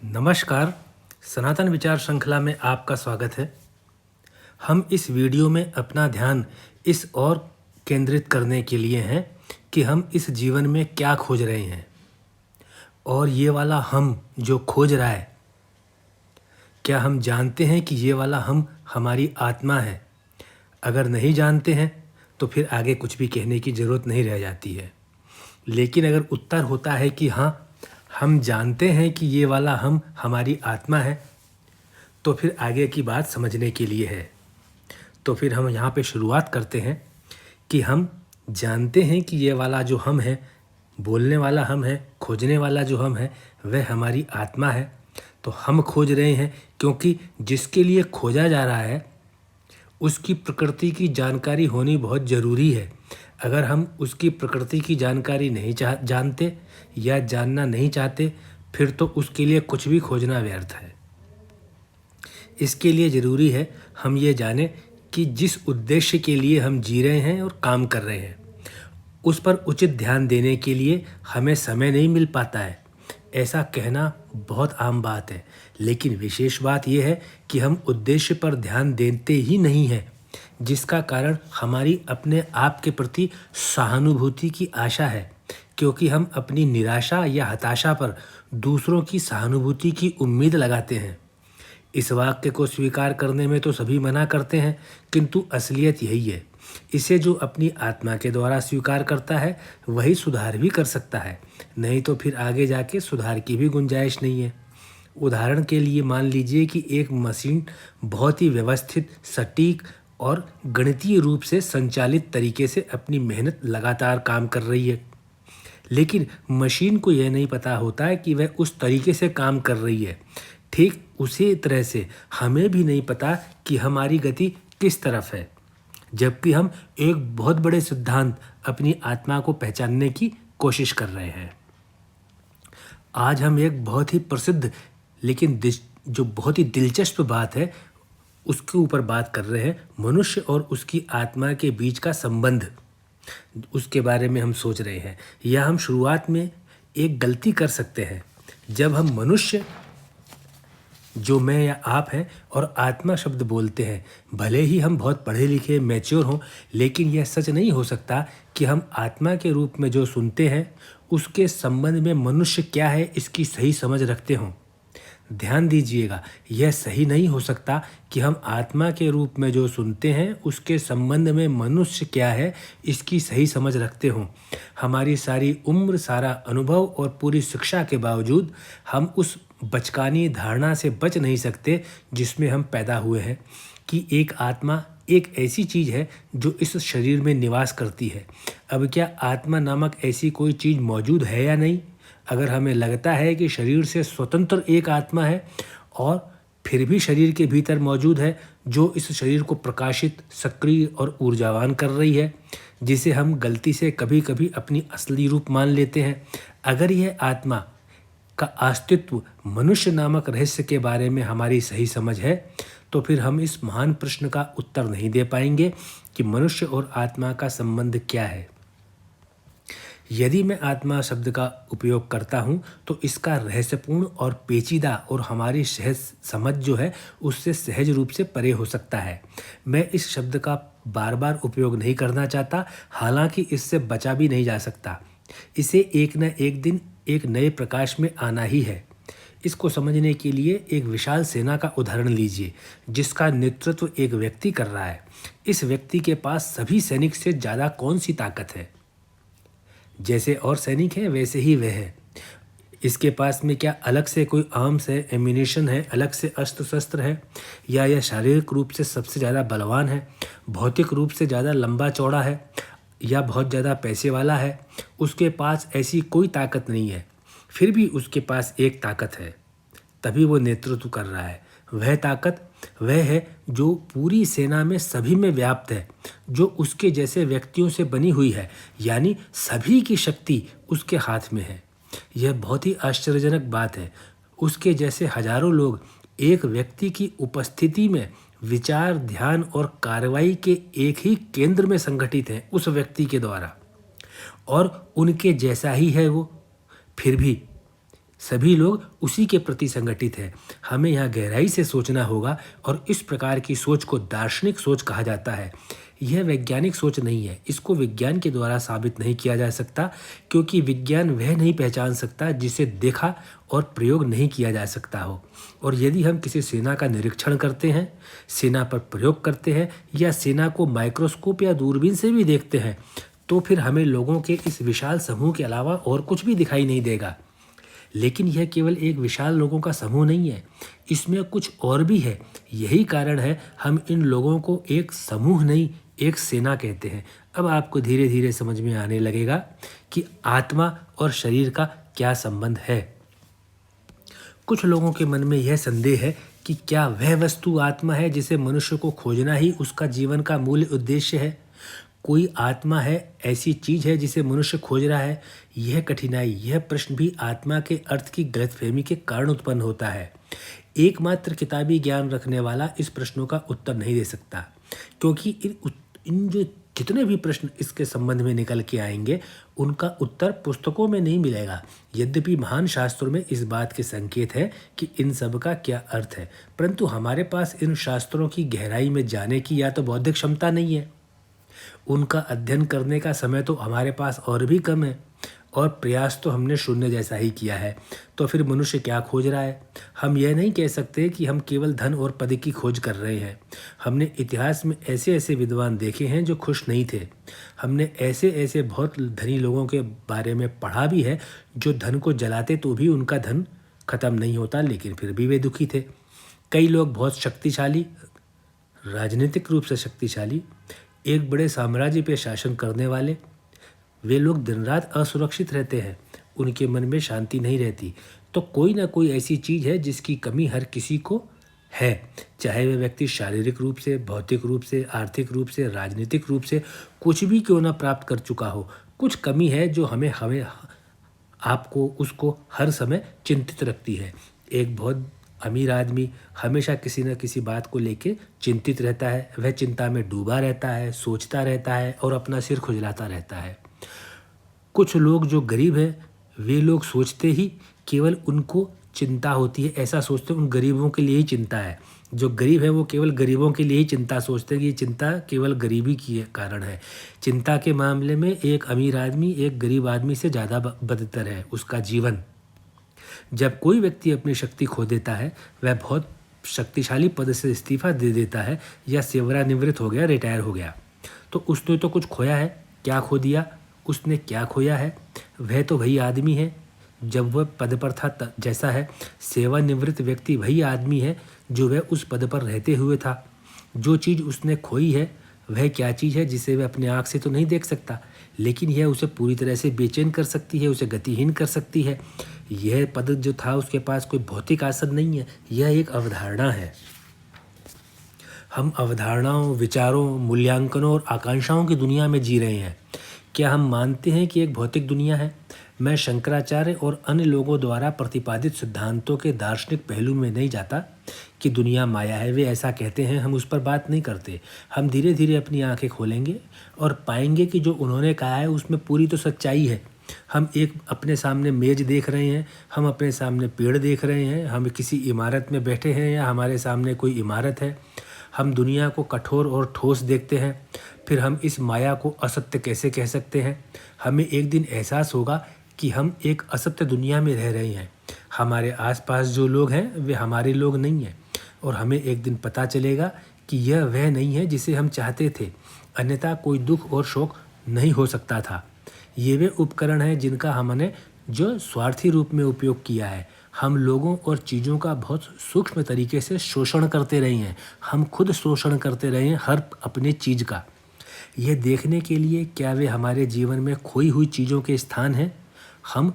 नमस्कार। सनातन विचार श्रृंखला में आपका स्वागत है। हम इस वीडियो में अपना ध्यान इस ओर केंद्रित करने के लिए हैं कि हम इस जीवन में क्या खोज रहे हैं और ये वाला हम जो खोज रहा है, क्या हम जानते हैं कि ये वाला हम हमारी आत्मा है। अगर नहीं जानते हैं तो फिर आगे कुछ भी कहने की ज़रूरत नहीं रह जाती है। लेकिन अगर उत्तर होता है कि हाँ, हम जानते हैं कि ये वाला हम हमारी आत्मा है, तो फिर आगे की बात समझने के लिए है। तो फिर हम यहाँ पे शुरुआत करते हैं कि हम जानते हैं कि ये वाला जो हम है, बोलने वाला हम है, खोजने वाला जो हम है, वह हमारी आत्मा है। तो हम खोज रहे हैं क्योंकि जिसके लिए खोजा जा रहा है उसकी प्रकृति की जानकारी होनी बहुत ज़रूरी है। अगर हम उसकी प्रकृति की जानकारी नहीं जानते या जानना नहीं चाहते, फिर तो उसके लिए कुछ भी खोजना व्यर्थ है। इसके लिए ज़रूरी है हम ये जानें कि जिस उद्देश्य के लिए हम जी रहे हैं और काम कर रहे हैं, उस पर उचित ध्यान देने के लिए हमें समय नहीं मिल पाता है। ऐसा कहना बहुत आम बात है, लेकिन विशेष बात यह है कि हम उद्देश्य पर ध्यान देते ही नहीं हैं, जिसका कारण हमारी अपने आप के प्रति सहानुभूति की आशा है। क्योंकि हम अपनी निराशा या हताशा पर दूसरों की सहानुभूति की उम्मीद लगाते हैं। इस वाक्य को स्वीकार करने में तो सभी मना करते हैं, किंतु असलियत यही है। इसे जो अपनी आत्मा के द्वारा स्वीकार करता है वही सुधार भी कर सकता है, नहीं तो फिर आगे जाके सुधार की भी गुंजाइश नहीं है। उदाहरण के लिए मान लीजिए कि एक मशीन बहुत ही व्यवस्थित, सटीक और गणितीय रूप से संचालित तरीके से अपनी मेहनत लगातार काम कर रही है, लेकिन मशीन को यह नहीं पता होता है कि वह उस तरीके से काम कर रही है। ठीक उसी तरह से हमें भी नहीं पता कि हमारी गति किस तरफ है, जबकि हम एक बहुत बड़े सिद्धांत अपनी आत्मा को पहचानने की कोशिश कर रहे हैं। आज हम एक बहुत ही प्रसिद्ध लेकिन जो बहुत ही दिलचस्प बात है उसके ऊपर बात कर रहे हैं। मनुष्य और उसकी आत्मा के बीच का संबंध, उसके बारे में हम सोच रहे हैं। या हम शुरुआत में एक गलती कर सकते हैं। जब हम मनुष्य, जो मैं या आप हैं, और आत्मा शब्द बोलते हैं, भले ही हम बहुत पढ़े लिखे मैच्योर हों, लेकिन यह सच नहीं हो सकता कि हम आत्मा के रूप में जो सुनते हैं उसके संबंध में मनुष्य क्या है इसकी सही समझ रखते हों। ध्यान दीजिएगा, यह सही नहीं हो सकता कि हम आत्मा के रूप में जो सुनते हैं उसके संबंध में मनुष्य क्या है इसकी सही समझ रखते हों। हमारी सारी उम्र, सारा अनुभव और पूरी शिक्षा के बावजूद हम उस बचकानी धारणा से बच नहीं सकते जिसमें हम पैदा हुए हैं कि एक आत्मा एक ऐसी चीज़ है जो इस शरीर में निवास करती है। अब क्या आत्मा नामक ऐसी कोई चीज़ मौजूद है या नहीं? अगर हमें लगता है कि शरीर से स्वतंत्र एक आत्मा है और फिर भी शरीर के भीतर मौजूद है, जो इस शरीर को प्रकाशित, सक्रिय और ऊर्जावान कर रही है, जिसे हम गलती से कभी कभी अपनी असली रूप मान लेते हैं, अगर यह आत्मा का अस्तित्व मनुष्य नामक रहस्य के बारे में हमारी सही समझ है, तो फिर हम इस महान प्रश्न का उत्तर नहीं दे पाएंगे कि मनुष्य और आत्मा का संबंध क्या है। यदि मैं आत्मा शब्द का उपयोग करता हूँ तो इसका रहस्यपूर्ण और पेचीदा और हमारी सहज समझ जो है उससे सहज रूप से परे हो सकता है। मैं इस शब्द का बार बार उपयोग नहीं करना चाहता, हालांकि इससे बचा भी नहीं जा सकता। इसे एक न एक दिन एक नए प्रकाश में आना ही है। इसको समझने के लिए एक विशाल सेना का उदाहरण लीजिए, जिसका नेतृत्व एक व्यक्ति कर रहा है। इस व्यक्ति के पास सभी सैनिक से ज़्यादा कौन सी ताकत है? जैसे और सैनिक हैं वैसे ही वह है। इसके पास में क्या अलग से कोई आर्म्स है, एम्यूनिशन है, अलग से अस्त्र शस्त्र है, या यह शारीरिक रूप से सबसे ज़्यादा बलवान है, भौतिक रूप से ज़्यादा लंबा चौड़ा है, या बहुत ज़्यादा पैसे वाला है? उसके पास ऐसी कोई ताकत नहीं है। फिर भी उसके पास एक ताकत है, तभी वो नेतृत्व कर रहा है। वह ताकत वह है जो पूरी सेना में सभी में व्याप्त है, जो उसके जैसे व्यक्तियों से बनी हुई है, यानी सभी की शक्ति उसके हाथ में है। यह बहुत ही आश्चर्यजनक बात है। उसके जैसे हजारों लोग एक व्यक्ति की उपस्थिति में विचार, ध्यान और कार्रवाई के एक ही केंद्र में संगठित हैं उस व्यक्ति के द्वारा, और उनके जैसा ही है वो। फिर भी सभी लोग उसी के प्रति संगठित हैं। हमें यहाँ गहराई से सोचना होगा और इस प्रकार की सोच को दार्शनिक सोच कहा जाता है। यह वैज्ञानिक सोच नहीं है। इसको विज्ञान के द्वारा साबित नहीं किया जा सकता, क्योंकि विज्ञान वह नहीं पहचान सकता जिसे देखा और प्रयोग नहीं किया जा सकता हो। और यदि हम किसी सेना का निरीक्षण करते हैं, सेना पर प्रयोग करते हैं या सेना को माइक्रोस्कोप या दूरबीन से भी देखते हैं, तो फिर हमें लोगों के इस विशाल समूह के अलावा और कुछ भी दिखाई नहीं देगा। लेकिन यह केवल एक विशाल लोगों का समूह नहीं है, इसमें कुछ और भी है। यही कारण है हम इन लोगों को एक समूह नहीं, एक सेना कहते हैं। अब आपको धीरे धीरे समझ में आने लगेगा कि आत्मा और शरीर का क्या संबंध है। कुछ लोगों के मन में यह संदेह है कि क्या वह वस्तु आत्मा है जिसे मनुष्य को खोजना ही उसका जीवन का मूल उद्देश्य है। कोई आत्मा है, ऐसी चीज है जिसे मनुष्य खोज रहा है। यह कठिनाई, यह प्रश्न भी आत्मा के अर्थ की गलतफहमी के कारण उत्पन्न होता है। एकमात्र किताबी ज्ञान रखने वाला इस प्रश्नों का उत्तर नहीं दे सकता, क्योंकि इन जो जितने भी प्रश्न इसके संबंध में निकल के आएंगे, उनका उत्तर पुस्तकों में नहीं मिलेगा। यद्यपि महान शास्त्रों में इस बात के संकेत है कि इन सब का क्या अर्थ है, परंतु हमारे पास इन शास्त्रों की गहराई में जाने की या तो बौद्धिक क्षमता नहीं है, उनका अध्ययन करने का समय तो हमारे पास और भी कम है, और प्रयास तो हमने शून्य जैसा ही किया है। तो फिर मनुष्य क्या खोज रहा है? हम यह नहीं कह सकते कि हम केवल धन और पद की खोज कर रहे हैं। हमने इतिहास में ऐसे ऐसे विद्वान देखे हैं जो खुश नहीं थे। हमने ऐसे ऐसे बहुत धनी लोगों के बारे में पढ़ा भी है जो धन को जलाते तो भी उनका धन खत्म नहीं होता, लेकिन फिर भी वे दुखी थे। कई लोग बहुत शक्तिशाली, राजनीतिक रूप से शक्तिशाली, एक बड़े साम्राज्य पे शासन करने वाले, वे लोग दिन रात असुरक्षित रहते हैं, उनके मन में शांति नहीं रहती। तो कोई ना कोई ऐसी चीज़ है जिसकी कमी हर किसी को है, चाहे वह व्यक्ति शारीरिक रूप से, भौतिक रूप से, आर्थिक रूप से, राजनीतिक रूप से कुछ भी क्यों ना प्राप्त कर चुका हो। कुछ कमी है जो हमें आपको उसको हर समय चिंतित रखती है। एक बहुत अमीर आदमी हमेशा किसी न किसी बात को लेके चिंतित रहता है, वह चिंता में डूबा रहता है, सोचता रहता है और अपना सिर खुजलाता रहता है। कुछ लोग जो गरीब हैं, वे लोग सोचते ही केवल उनको चिंता होती है, ऐसा सोचते हैं उन गरीबों के लिए ही चिंता है। जो गरीब है वो केवल गरीबों के लिए ही चिंता सोचते हैं कि ये चिंता केवल गरीबी की कारण है। चिंता के मामले में एक अमीर आदमी एक गरीब आदमी से ज़्यादा बदतर है उसका जीवन। जब कोई व्यक्ति अपनी शक्ति खो देता है, वह बहुत शक्तिशाली पद से इस्तीफा दे देता है या सेवानिवृत्त हो गया, रिटायर हो गया, तो उसने तो कुछ खोया है। क्या खो दिया? उसने क्या खोया है? वह तो वही आदमी है जब वह पद पर था जैसा है। सेवानिवृत्त व्यक्ति वही आदमी है जो वह उस पद पर रहते हुए था। जो चीज़ उसने खोई है वह क्या चीज़ है जिसे वह अपने आँख से तो नहीं देख सकता, लेकिन यह उसे पूरी तरह से बेचैन कर सकती है, उसे गतिहीन कर सकती है। यह पद जो था उसके पास कोई भौतिक आसद नहीं है, यह एक अवधारणा है। हम अवधारणाओं, विचारों, मूल्यांकनों और आकांक्षाओं की दुनिया में जी रहे हैं। क्या हम मानते हैं कि एक भौतिक दुनिया है? मैं शंकराचार्य और अन्य लोगों द्वारा प्रतिपादित सिद्धांतों के दार्शनिक पहलू में नहीं जाता कि दुनिया माया है। वे ऐसा कहते हैं, हम उस पर बात नहीं करते। हम धीरे धीरे अपनी आंखें खोलेंगे और पाएंगे कि जो उन्होंने कहा है उसमें पूरी तो सच्चाई है। हम एक अपने सामने मेज देख रहे हैं, हम अपने सामने पेड़ देख रहे हैं, हम किसी इमारत में बैठे हैं या हमारे सामने कोई इमारत है। हम दुनिया को कठोर और ठोस देखते हैं, फिर हम इस माया को असत्य कैसे कह सकते हैं? हमें एक दिन एहसास होगा कि हम एक असत्य दुनिया में रह रहे हैं। हमारे आसपास जो लोग हैं वे हमारे लोग नहीं हैं, और हमें एक दिन पता चलेगा कि यह वह नहीं है जिसे हम चाहते थे, अन्यथा कोई दुख और शोक नहीं हो सकता था। ये वे उपकरण हैं जिनका हमने जो स्वार्थी रूप में उपयोग किया है। हम लोगों और चीज़ों का बहुत सूक्ष्म तरीके से शोषण करते रहे हैं। हम खुद शोषण करते रहे हैं हर अपने चीज़ का, यह देखने के लिए क्या वे हमारे जीवन में खोई हुई चीज़ों के स्थान हैं। हम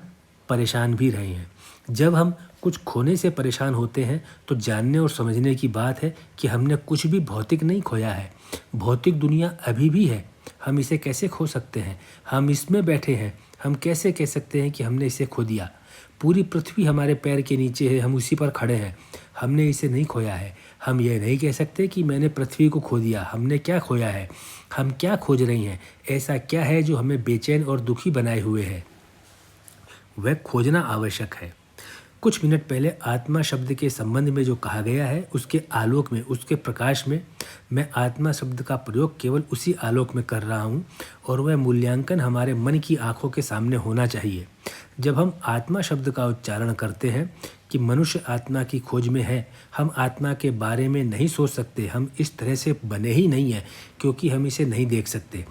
परेशान भी रहे हैं। जब हम कुछ खोने से परेशान होते हैं तो जानने और समझने की बात है कि हमने कुछ भी भौतिक नहीं खोया है। भौतिक दुनिया अभी भी है, हम इसे कैसे खो सकते हैं? हम इसमें बैठे हैं, हम कैसे कह सकते हैं कि हमने इसे खो दिया? पूरी पृथ्वी हमारे पैर के नीचे है, हम उसी पर खड़े हैं, हमने इसे नहीं खोया है। हम यह नहीं कह सकते कि मैंने पृथ्वी को खो दिया। हमने क्या खोया है? हम क्या खोज रही हैं? ऐसा क्या है जो हमें बेचैन और दुखी बनाए हुए है? वह खोजना आवश्यक है। कुछ मिनट पहले आत्मा शब्द के संबंध में जो कहा गया है, उसके आलोक में, उसके प्रकाश में मैं आत्मा शब्द का प्रयोग केवल उसी आलोक में कर रहा हूँ और वह मूल्यांकन हमारे मन की आंखों के सामने होना चाहिए। जब हम आत्मा शब्द का उच्चारण करते हैं कि मनुष्य आत्मा की खोज में है, हम आत्मा के बारे में नहीं सोच सकते। हम इस तरह से बने ही नहीं हैं क्योंकि हम इसे नहीं देख सकते,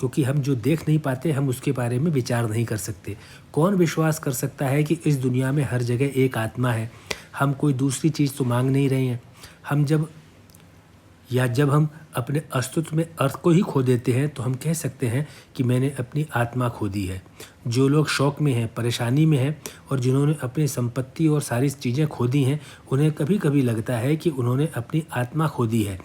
क्योंकि हम जो देख नहीं पाते हम उसके बारे में विचार नहीं कर सकते। कौन विश्वास कर सकता है कि इस दुनिया में हर जगह एक आत्मा है? हम कोई दूसरी चीज़ तो मांग नहीं रहे हैं। जब हम अपने अस्तित्व में अर्थ को ही खो देते हैं तो हम कह सकते हैं कि मैंने अपनी आत्मा खो दी है। जो लोग शौक में हैं, परेशानी में हैं और जिन्होंने अपनी संपत्ति और सारी चीज़ें खो दी हैं, उन्हें कभी कभी लगता है कि उन्होंने अपनी आत्मा खो दी है।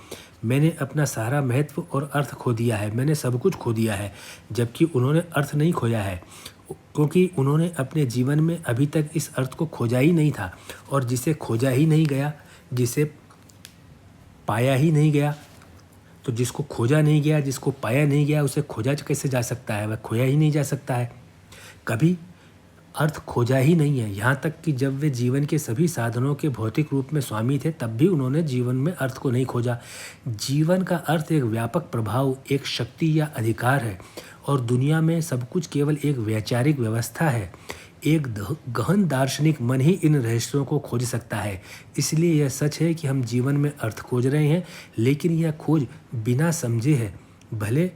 मैंने अपना सारा महत्व और अर्थ खो दिया है, मैंने सब कुछ खो दिया है, जबकि उन्होंने अर्थ नहीं खोया है, क्योंकि उन्होंने अपने जीवन में अभी तक इस अर्थ को खोजा ही नहीं था। और जिसे खोजा ही नहीं गया, जिसे पाया ही नहीं गया, तो जिसको खोजा नहीं गया, जिसको पाया नहीं गया, उसे खोजा कैसे जा सकता है? वह खोया ही नहीं जा सकता है। कभी अर्थ खोजा ही नहीं है। यहाँ तक कि जब वे जीवन के सभी साधनों के भौतिक रूप में स्वामी थे, तब भी उन्होंने जीवन में अर्थ को नहीं खोजा। जीवन का अर्थ एक व्यापक प्रभाव, एक शक्ति या अधिकार है, और दुनिया में सब कुछ केवल एक वैचारिक व्यवस्था है। एक गहन दार्शनिक मन ही इन रहस्यों को खोज सकता है। इसलिए यह सच है कि हम जीवन में अर्थ खोज रहे हैं, लेकिन यह खोज बिना समझे है। भले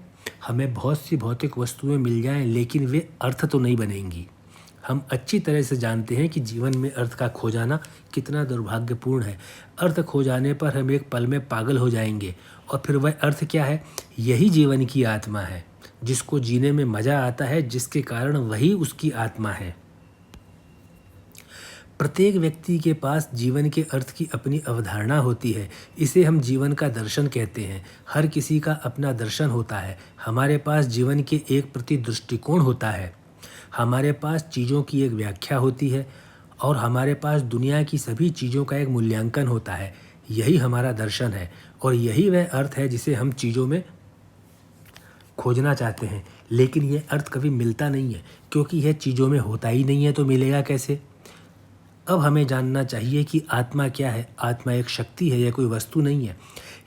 हमें बहुत सी भौतिक वस्तुएं मिल जाएं, लेकिन वे अर्थ तो नहीं बनेंगी। हम अच्छी तरह से जानते हैं कि जीवन में अर्थ का खो जाना कितना दुर्भाग्यपूर्ण है। अर्थ खो जाने पर हम एक पल में पागल हो जाएंगे, और फिर वह अर्थ क्या है? यही जीवन की आत्मा है, जिसको जीने में मज़ा आता है, जिसके कारण वही उसकी आत्मा है। प्रत्येक व्यक्ति के पास जीवन के अर्थ की अपनी अवधारणा होती है। इसे हम जीवन का दर्शन कहते हैं। हर किसी का अपना दर्शन होता है। हमारे पास जीवन के एक प्रति दृष्टिकोण होता है। हमारे पास चीज़ों की एक व्याख्या होती है, और हमारे पास दुनिया की सभी चीज़ों का एक मूल्यांकन होता है। यही हमारा दर्शन है, और यही वह अर्थ है जिसे हम चीज़ों में खोजना चाहते हैं। लेकिन यह अर्थ कभी मिलता नहीं है, क्योंकि यह चीज़ों में होता ही नहीं है, तो मिलेगा कैसे? अब हमें जानना चाहिए कि आत्मा क्या है। आत्मा एक शक्ति है, यह कोई वस्तु नहीं है।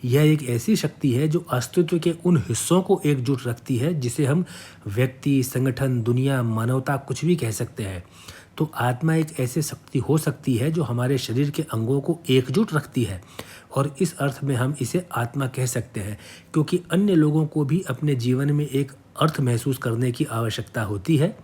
यह एक ऐसी शक्ति है जो अस्तित्व के उन हिस्सों को एकजुट रखती है जिसे हम व्यक्ति, संगठन, दुनिया, मानवता कुछ भी कह सकते हैं। तो आत्मा एक ऐसी शक्ति हो सकती है जो हमारे शरीर के अंगों को एकजुट रखती है, और इस अर्थ में हम इसे आत्मा कह सकते हैं, क्योंकि अन्य लोगों को भी अपने जीवन में एक अर्थ महसूस करने की आवश्यकता होती है।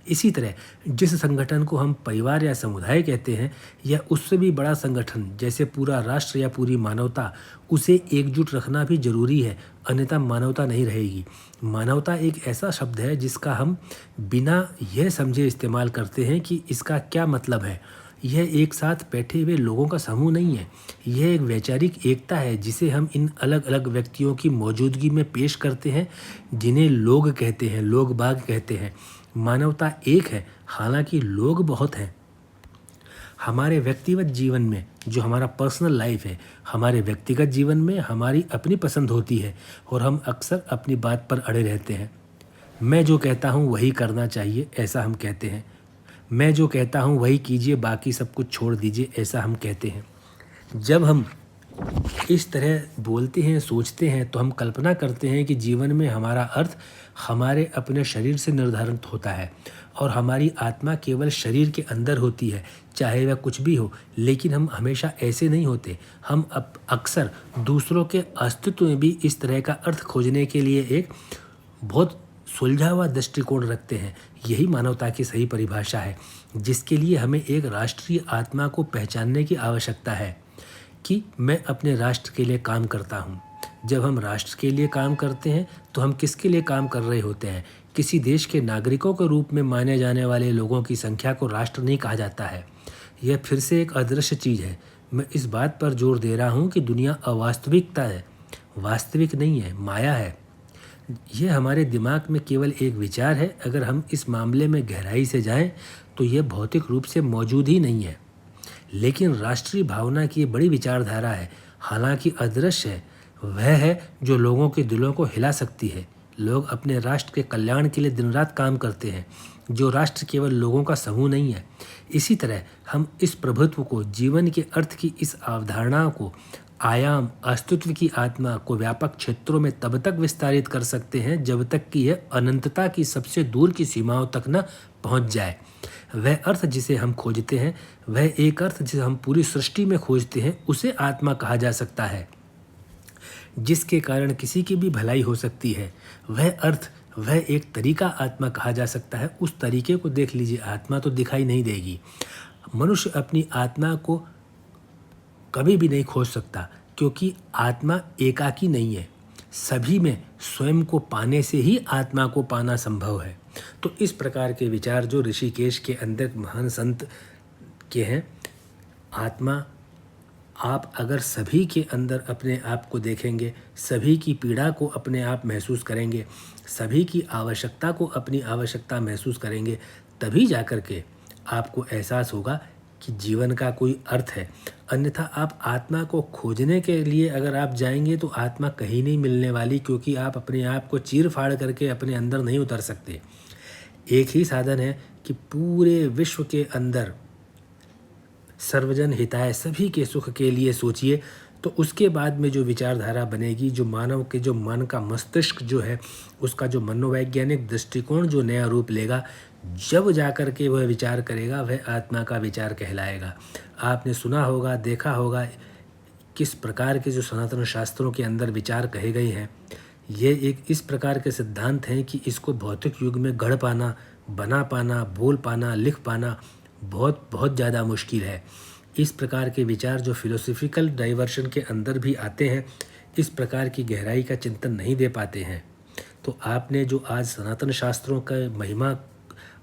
इसी तरह जिस संगठन को हम परिवार या समुदाय कहते हैं, या उससे भी बड़ा संगठन जैसे पूरा राष्ट्र या पूरी मानवता, उसे एकजुट रखना भी जरूरी है, अन्यथा मानवता नहीं रहेगी। मानवता एक ऐसा शब्द है जिसका हम बिना यह समझे इस्तेमाल करते हैं कि इसका क्या मतलब है। यह एक साथ बैठे हुए लोगों का समूह नहीं है। यह एक वैचारिक एकता है जिसे हम इन अलग अलग व्यक्तियों की मौजूदगी में पेश करते हैं, जिन्हें लोग कहते हैं, लोग बाग कहते हैं। मानवता एक है, हालांकि लोग बहुत हैं। हमारे व्यक्तिगत जीवन में, जो हमारा पर्सनल लाइफ है, हमारे व्यक्तिगत जीवन में हमारी अपनी पसंद होती है, और हम अक्सर अपनी बात पर अड़े रहते हैं। मैं जो कहता हूँ वही करना चाहिए, ऐसा हम कहते हैं। मैं जो कहता हूँ वही कीजिए, बाकी सब कुछ छोड़ दीजिए, ऐसा हम कहते हैं। जब हम इस तरह बोलते हैं, सोचते हैं, तो हम कल्पना करते हैं कि जीवन में हमारा अर्थ हमारे अपने शरीर से निर्धारित होता है, और हमारी आत्मा केवल शरीर के अंदर होती है, चाहे वह कुछ भी हो। लेकिन हम हमेशा ऐसे नहीं होते। हम अक्सर दूसरों के अस्तित्व में भी इस तरह का अर्थ खोजने के लिए एक बहुत सुलझा हुआ दृष्टिकोण रखते हैं। यही मानवता की सही परिभाषा है, जिसके लिए हमें एक राष्ट्रीय आत्मा को पहचानने की आवश्यकता है कि मैं अपने राष्ट्र के लिए काम करता हूँ। जब हम राष्ट्र के लिए काम करते हैं तो हम किसके लिए काम कर रहे होते हैं? किसी देश के नागरिकों के रूप में माने जाने वाले लोगों की संख्या को राष्ट्र नहीं कहा जाता है। यह फिर से एक अदृश्य चीज़ है। मैं इस बात पर जोर दे रहा हूँ कि दुनिया अवास्तविकता है, वास्तविक नहीं है, माया है। यह हमारे दिमाग में केवल एक विचार है। अगर हम इस मामले में गहराई से जाएं तो यह भौतिक रूप से मौजूद ही नहीं है। लेकिन राष्ट्रीय भावना की बड़ी विचारधारा है, हालांकि अदृश्य है। वह है जो लोगों के दिलों को हिला सकती है, लोग अपने राष्ट्र के कल्याण के लिए दिन रात काम करते हैं। जो राष्ट्र केवल लोगों का समूह नहीं है। इसी तरह हम इस प्रभुत्व को, जीवन के अर्थ की इस अवधारणा को, आयाम, अस्तित्व की आत्मा को व्यापक क्षेत्रों में तब तक विस्तारित कर सकते हैं जब तक कि यह अनंतता की सबसे दूर की सीमाओं तक न पहुंच जाए। वह अर्थ जिसे हम खोजते हैं, वह एक अर्थ जिसे हम पूरी सृष्टि में खोजते हैं, उसे आत्मा कहा जा सकता है, जिसके कारण किसी की भी भलाई हो सकती है। वह अर्थ, वह एक तरीका आत्मा कहा जा सकता है। उस तरीके को देख लीजिए, आत्मा तो दिखाई नहीं देगी। मनुष्य अपनी आत्मा को कभी भी नहीं खोज सकता, क्योंकि आत्मा एकाकी नहीं है। सभी में स्वयं को पाने से ही आत्मा को पाना संभव है। तो इस प्रकार के विचार जो ऋषिकेश के अंदर महान संत के हैं, आत्मा, आप अगर सभी के अंदर अपने आप को देखेंगे, सभी की पीड़ा को अपने आप महसूस करेंगे, सभी की आवश्यकता को अपनी आवश्यकता महसूस करेंगे, तभी जाकर के आपको एहसास होगा कि जीवन का कोई अर्थ है। अन्यथा आप आत्मा को खोजने के लिए अगर आप जाएंगे तो आत्मा कहीं नहीं मिलने वाली, क्योंकि आप अपने आप को चीर फाड़ करके अपने अंदर नहीं उतर सकते। एक ही साधन है कि पूरे विश्व के अंदर सर्वजन हिताय, सभी के सुख के लिए सोचिए, तो उसके बाद में जो विचारधारा बनेगी, जो मानव के जो मन का मस्तिष्क जो है, उसका जो मनोवैज्ञानिक दृष्टिकोण जो नया रूप लेगा, जब जाकर के वह विचार करेगा, वह आत्मा का विचार कहलाएगा। आपने सुना होगा, देखा होगा किस प्रकार के जो सनातन शास्त्रों के अंदर विचार कहे गए हैं। ये एक इस प्रकार के सिद्धांत हैं कि इसको भौतिक युग में गढ़ पाना, बना पाना, बोल पाना, लिख पाना बहुत बहुत ज़्यादा मुश्किल है। इस प्रकार के विचार जो फिलोसफिकल डाइवर्शन के अंदर भी आते हैं, इस प्रकार की गहराई का चिंतन नहीं दे पाते हैं। तो आपने जो आज सनातन शास्त्रों का महिमा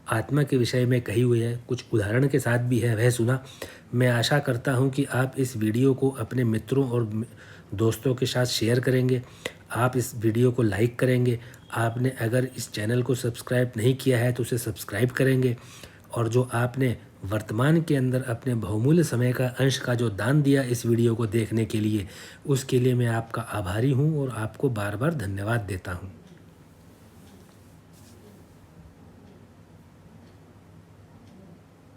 आत्मा के विषय में कही हुई है, कुछ उदाहरण के साथ भी है, वह सुना। मैं आशा करता हूँ कि आप इस वीडियो को अपने मित्रों और दोस्तों के साथ शेयर करेंगे, आप इस वीडियो को लाइक करेंगे। आपने अगर इस चैनल को सब्सक्राइब नहीं किया है तो उसे सब्सक्राइब करेंगे, और जो आपने वर्तमान के अंदर अपने बहुमूल्य समय का अंश का जो दान दिया इस वीडियो को देखने के लिए, उसके लिए मैं आपका आभारी हूँ और आपको बार बार धन्यवाद देता हूँ।